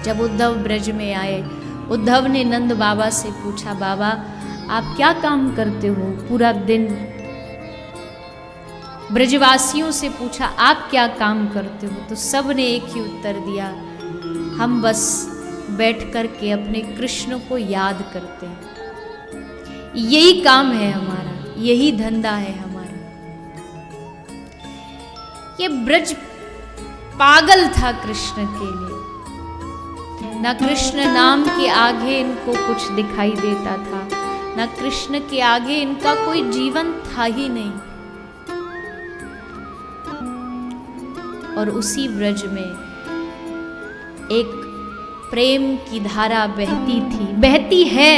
जब उद्धव ब्रज में आए, उद्धव ने नंद बाबा से पूछा, बाबा आप क्या काम करते हो पूरा दिन? ब्रजवासियों से पूछा आप क्या काम करते हो? तो सब ने एक ही उत्तर दिया, हम बस बैठ कर के अपने कृष्ण को याद करते हैं, यही काम है हमारा, यही धंधा है हमारा। ये ब्रज पागल था कृष्ण के लिए। ना कृष्ण नाम के आगे इनको कुछ दिखाई देता था, ना कृष्ण के आगे इनका कोई जीवन था ही नहीं। और उसी ब्रज में एक प्रेम की धारा बहती थी, बहती है,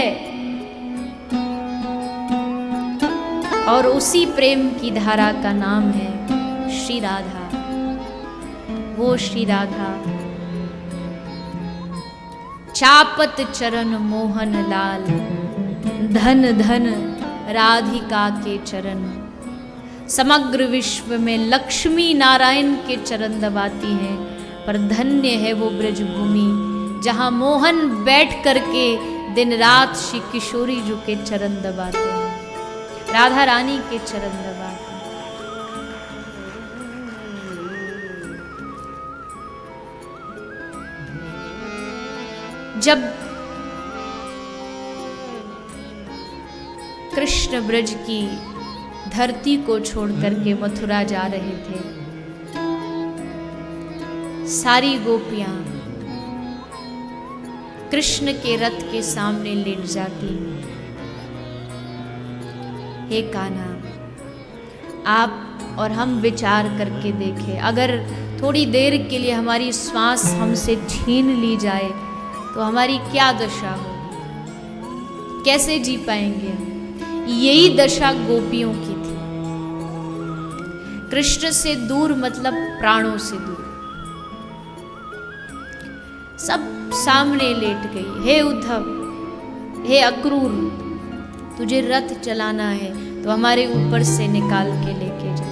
और उसी प्रेम की धारा का नाम है श्री राधा। वो श्री राधा चापत चरण मोहन लाल, धन धन राधिका के चरण। समग्र विश्व में लक्ष्मी नारायण के चरण दबाती हैं, पर धन्य है वो ब्रज भूमि जहाँ मोहन बैठ करके दिन रात श्री किशोरी जी के चरण दबाते हैं, राधा रानी के चरण दबाते हैं। जब कृष्ण ब्रज की धरती को छोड़ करके मथुरा जा रहे थे, सारी गोपियां कृष्ण के रथ के सामने लेट जाती, हे कान्हा आप और हम विचार करके देखें, अगर थोड़ी देर के लिए हमारी श्वास हमसे छीन ली जाए तो हमारी क्या दशा होगी, कैसे जी पाएंगे? यही दशा गोपियों की थी। कृष्ण से दूर मतलब प्राणों से दूर। सब सामने लेट गई, हे उद्धव, हे अक्रूर, तुझे रथ चलाना है तो हमारे ऊपर से निकाल के लेके जा।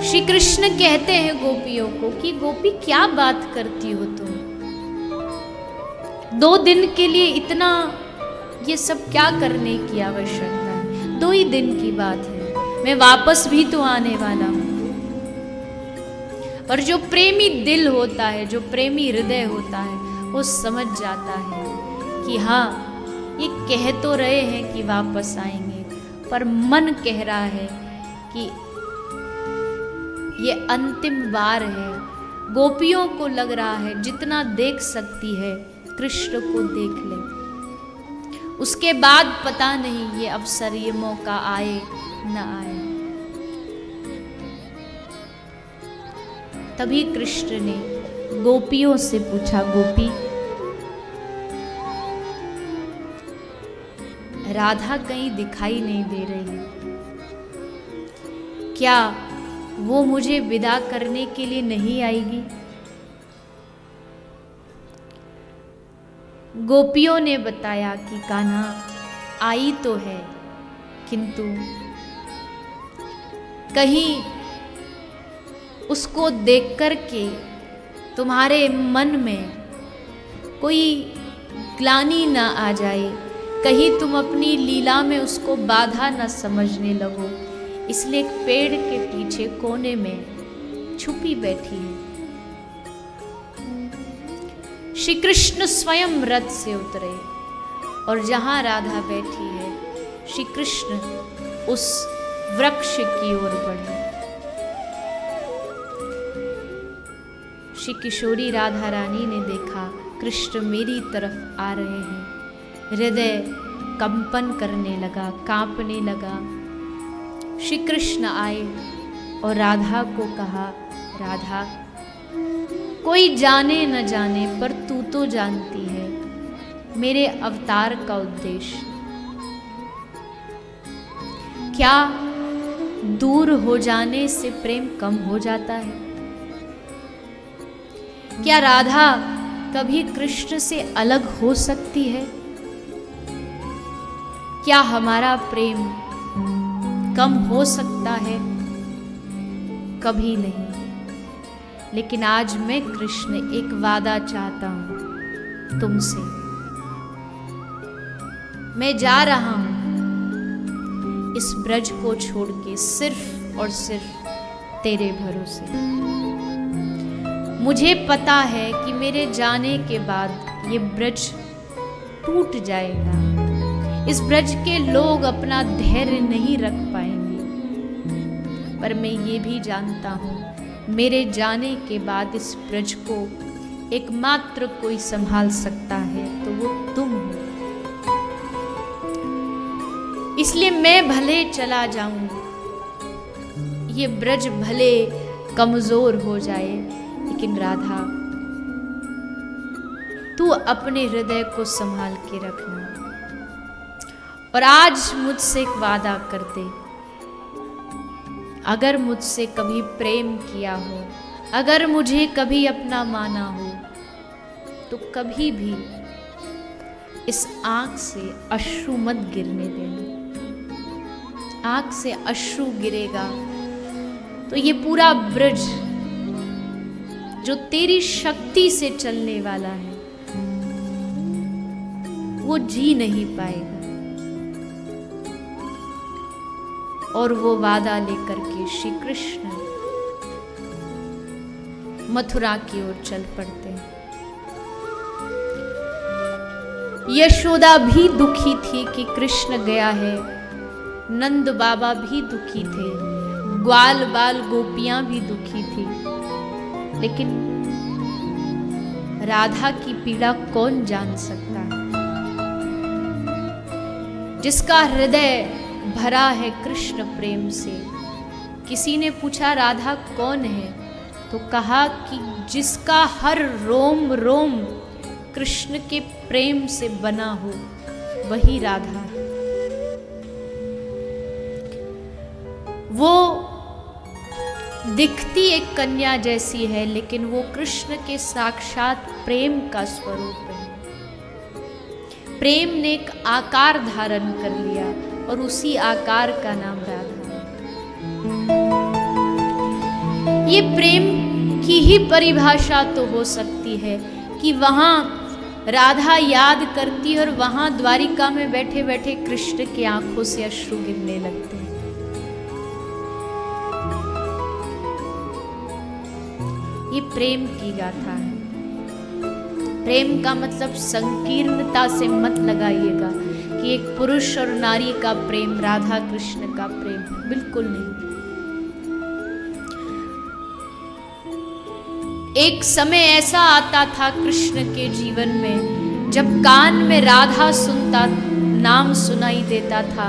श्री कृष्ण कहते हैं गोपियों को कि गोपी क्या बात करती हो तुम, 2 दिन के लिए इतना ये सब क्या करने की आवश्यकता है? 2 ही दिन की बात है, मैं वापस भी तो आने वाला हूं। और जो प्रेमी दिल होता है, जो प्रेमी हृदय होता है, वो समझ जाता है कि हाँ ये कह तो रहे हैं कि वापस आएंगे, पर मन कह रहा है कि ये अंतिम बार है। गोपियों को लग रहा है जितना देख सकती है कृष्ण को देख ले, उसके बाद पता नहीं ये अवसर, ये मौका आए न आए। तभी कृष्ण ने गोपियों से पूछा, गोपी राधा कहीं दिखाई नहीं दे रही, क्या वो मुझे विदा करने के लिए नहीं आएगी? गोपियों ने बताया कि कान्हा आई तो है, किंतु कहीं उसको देख कर के तुम्हारे मन में कोई ग्लानि ना आ जाए, कहीं तुम अपनी लीला में उसको बाधा न समझने लगो, इसलिए एक पेड़ के पीछे कोने में छुपी बैठी है। श्री कृष्ण स्वयं रथ से उतरे और जहां राधा बैठी है, श्री कृष्ण उस वृक्ष की ओर बढ़े। श्री किशोरी राधा रानी ने देखा कृष्ण मेरी तरफ आ रहे हैं, हृदय कंपन करने लगा, कांपने लगा। श्री कृष्ण आए और राधा को कहा, राधा कोई जाने न जाने पर तू तो जानती है मेरे अवतार का उद्देश्य। क्या दूर हो जाने से प्रेम कम हो जाता है? क्या राधा कभी कृष्ण से अलग हो सकती है? क्या हमारा प्रेम कम हो सकता है? कभी नहीं। लेकिन आज मैं कृष्ण एक वादा चाहता हूं तुमसे। मैं जा रहा हूं इस ब्रज को छोड़ के सिर्फ और सिर्फ तेरे भरोसे। मुझे पता है कि मेरे जाने के बाद ये ब्रज टूट जाएगा, इस ब्रज के लोग अपना धैर्य नहीं रख पाएंगे, पर मैं ये भी जानता हूं मेरे जाने के बाद इस ब्रज को एकमात्र कोई संभाल सकता है तो वो तुम हो। इसलिए मैं भले चला जाऊं, ये ब्रज भले कमजोर हो जाए, लेकिन राधा तू अपने हृदय को संभाल के रखना। और आज मुझसे एक वादा कर दे, अगर मुझसे कभी प्रेम किया हो, अगर मुझे कभी अपना माना हो, तो कभी भी इस आंख से अश्रु मत गिरने देना। आंख से अश्रु गिरेगा तो ये पूरा ब्रज जो तेरी शक्ति से चलने वाला है वो जी नहीं पाएगा। और वो वादा लेकर के श्री कृष्ण मथुरा की ओर चल पड़ते हैं। यशोदा भी दुखी थी कि कृष्ण गया है, नंद बाबा भी दुखी थे, ग्वाल बाल गोपियां भी दुखी थी, लेकिन राधा की पीड़ा कौन जान सकता है? जिसका हृदय भरा है कृष्ण प्रेम से। किसी ने पूछा राधा कौन है, तो कहा कि जिसका हर रोम रोम कृष्ण के प्रेम से बना हो वही राधा है। वो दिखती एक कन्या जैसी है, लेकिन वो कृष्ण के साक्षात प्रेम का स्वरूप है। प्रेम ने एक आकार धारण कर लिया और उसी आकार का नाम राधा है। ये प्रेम की ही परिभाषा तो हो सकती है कि वहां राधा याद करती है और वहां द्वारिका में बैठे बैठे कृष्ण की आंखों से अश्रु गिरने लगते हैं। ये प्रेम की गाथा है। प्रेम का मतलब संकीर्णता से मत लगाइएगा कि एक पुरुष और नारी का प्रेम राधा कृष्ण का प्रेम है, बिल्कुल नहीं। एक समय ऐसा आता था कृष्ण के जीवन में, जब कान में राधा सुनता, नाम सुनाई देता था,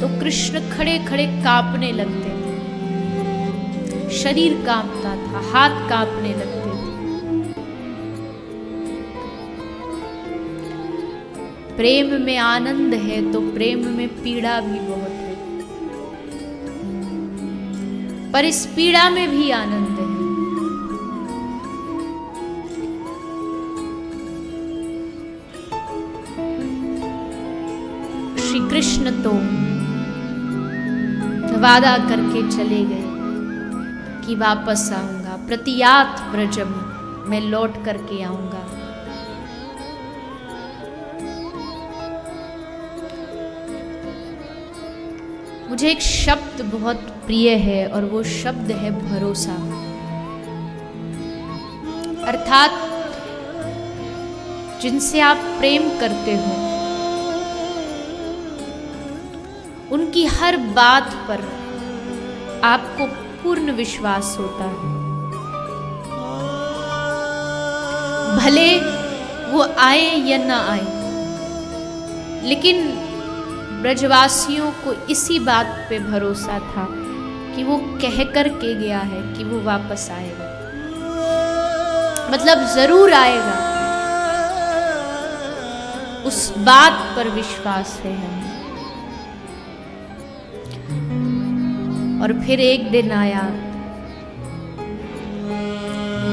तो कृष्ण खड़े खड़े कांपने लगते थे, शरीर कांपता था, हाथ कांपने लगते थे। प्रेम में आनंद है तो प्रेम में पीड़ा भी बहुत है, पर इस पीड़ा में भी आनंद है। श्री कृष्ण तो वादा करके चले गए कि वापस आऊंगा, प्रतियात ब्रजम, मैं लौट करके आऊंगा। मुझे एक शब्द बहुत प्रिय है और वो शब्द है भरोसा। अर्थात जिनसे आप प्रेम करते हो उनकी हर बात पर आपको पूर्ण विश्वास होता है, भले वो आए या ना आए। लेकिन ब्रजवासियों को इसी बात पे भरोसा था कि वो कह कर के गया है कि वो वापस आएगा, मतलब जरूर आएगा। उस बात पर विश्वास है हमें। और फिर एक दिन आया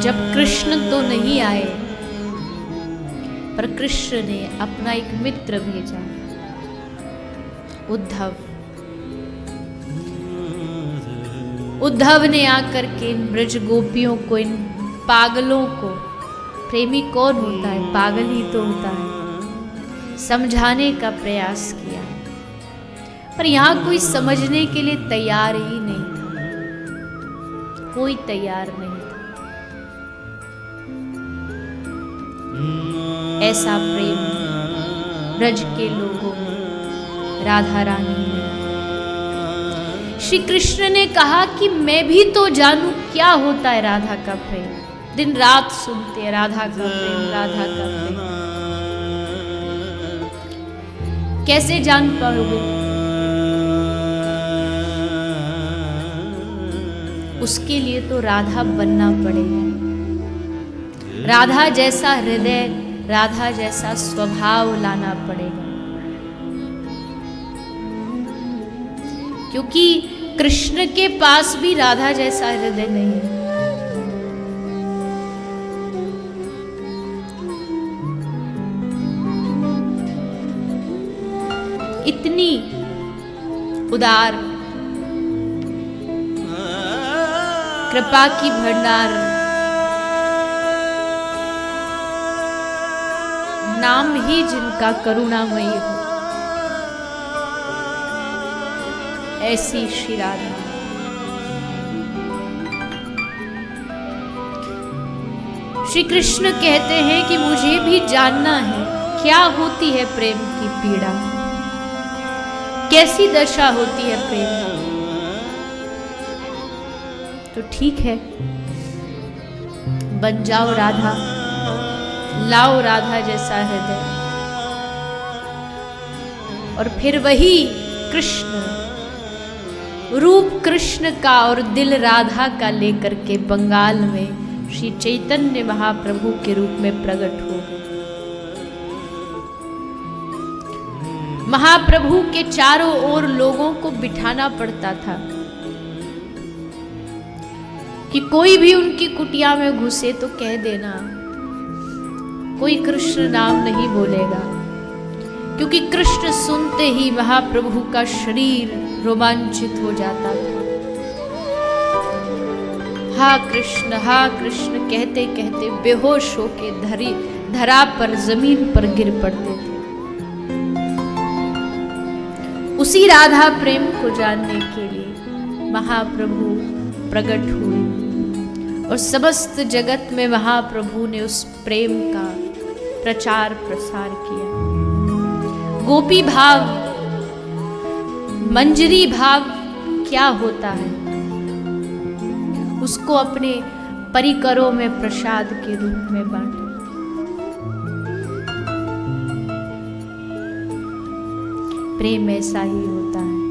जब कृष्ण तो नहीं आए, पर कृष्ण ने अपना एक मित्र भेजा, उद्धव। उद्धव ने आकर के इन ब्रज गोपियों को, इन पागलों को, प्रेमी कौन होता है, पागल ही तो होता है, समझाने का प्रयास किया, पर यहां कोई समझने के लिए तैयार ही नहीं था, कोई तैयार नहीं था। ऐसा प्रेम ब्रज के लोगों में, राधा रानी ने, श्री कृष्ण ने कहा कि मैं भी तो जानूं क्या होता है राधा का प्रेम। दिन रात सुनते हैं राधा का प्रेम, राधा का प्रेम, कैसे जान पाओगे? उसके लिए तो राधा बनना पड़ेगा, राधा जैसा हृदय, राधा जैसा स्वभाव लाना पड़ेगा, क्योंकि कृष्ण के पास भी राधा जैसा हृदय नहीं है। इतनी उदार, कृपा की भंडार, नाम ही जिनका करुणामयी हो, ऐसी श्री राधा। श्री कृष्ण कहते हैं कि मुझे भी जानना है क्या होती है प्रेम की पीड़ा, कैसी दशा होती है प्रेम की। तो ठीक है, बन जाओ राधा, लाओ राधा जैसा हृदय, और फिर वही कृष्ण, रूप कृष्ण का और दिल राधा का लेकर के बंगाल में श्री चैतन्य महाप्रभु के रूप में प्रकट हो गए। महाप्रभु के चारों ओर लोगों को बिठाना पड़ता था कि कोई भी उनकी कुटिया में घुसे तो कह देना, कोई कृष्ण नाम नहीं बोलेगा, क्योंकि कृष्ण सुनते ही महाप्रभु का शरीर रोमांचित हो जाता था। हा कृष्ण कहते कहते बेहोश होके धरा पर, जमीन पर गिर पड़ते थे। उसी राधा प्रेम को जानने के लिए महाप्रभु प्रकट हुए और समस्त जगत में महाप्रभु ने उस प्रेम का प्रचार प्रसार किया। गोपी भाव, मंजरी भाव क्या होता है, उसको अपने परिकरों में प्रसाद के रूप में बांटा। प्रेम ऐसा ही होता है।